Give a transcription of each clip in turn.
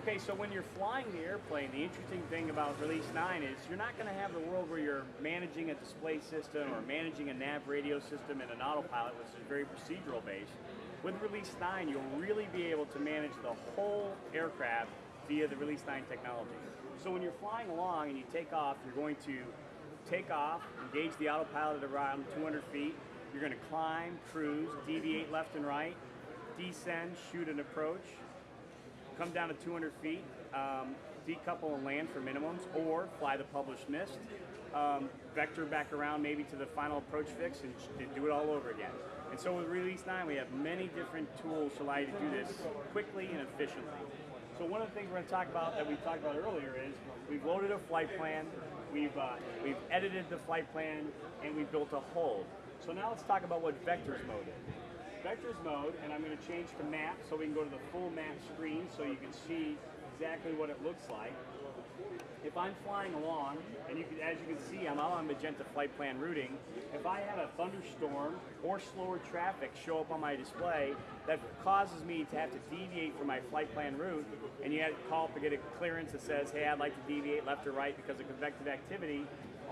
Okay, so when you're flying the airplane, the interesting thing about Release 9 is you're not going to have the world where you're managing a display system or managing a nav radio system and an autopilot, which is very procedural based. With Release 9, you'll really be able to manage the whole aircraft via the Release 9 technology. So when you're flying along and you take off, you're going to take off, engage the autopilot at around 200 feet. You're going to climb, cruise, deviate left and right, descend, shoot and approach, come down to 200 feet, decouple and land for minimums, or fly the published mist, vector back around maybe to the final approach fix and do it all over again. And so with Release 9, we have many different tools to allow you to do this quickly and efficiently. So one of the things we're going to talk about that we talked about earlier is we've loaded a flight plan, we've edited the flight plan, and we've built a hold. So now let's talk about what Vectors mode is. Vectors mode, and I'm going to change to map so we can go to the full map screen so you can see exactly what it looks like. If I'm flying along, and as you can see, I'm out on magenta flight plan routing. If I had a thunderstorm or slower traffic show up on my display, that causes me to have to deviate from my flight plan route, and you had to call up to get a clearance that says, hey, I'd like to deviate left or right because of convective activity,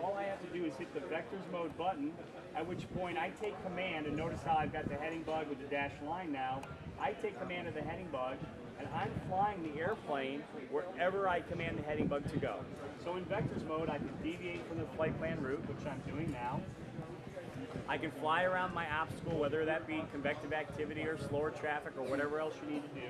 all I have to do is hit the Vectors mode button, at which point I take command, and notice how I've got the heading bug with the dashed line now. I take command of the heading bug, and I'm flying the airplane wherever I command the heading bug to go. So in Vectors mode, I can deviate from the flight plan route, which I'm doing now. I can fly around my obstacle, whether that be convective activity or slower traffic or whatever else you need to do.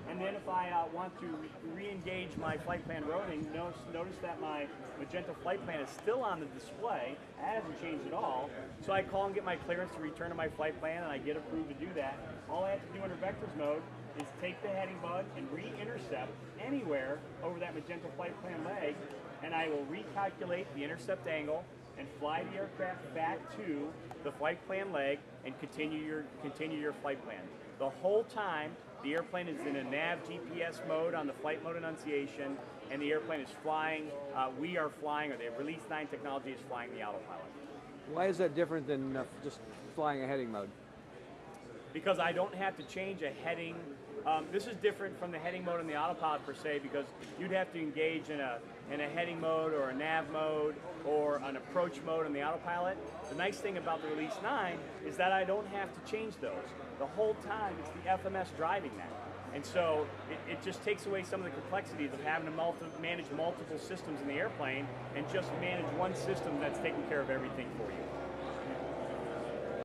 And then if I want to re-engage my flight plan routing, notice that my magenta flight plan is still on the display. It hasn't changed at all. So I call and get my clearance to return to my flight plan, and I get approved to do that. All I have to do under Vectors mode is take the heading bug and re-intercept anywhere over that magenta flight plan leg, and I will recalculate the intercept angle and fly the aircraft back to the flight plan leg and continue your flight plan. The whole time, the airplane is in a nav GPS mode on the flight mode enunciation, and the airplane is flying, we are flying, or the Release 9 technology is flying the autopilot. Why is that different than just flying a heading mode? Because I don't have to change a heading. This is different from the heading mode in the autopilot per se, because you'd have to engage in a heading mode or a nav mode or an approach mode in the autopilot. The nice thing about the Release 9 is that I don't have to change those. The whole time it's the FMS driving that. And so it just takes away some of the complexities of having to manage multiple systems in the airplane and just manage one system that's taking care of everything for you.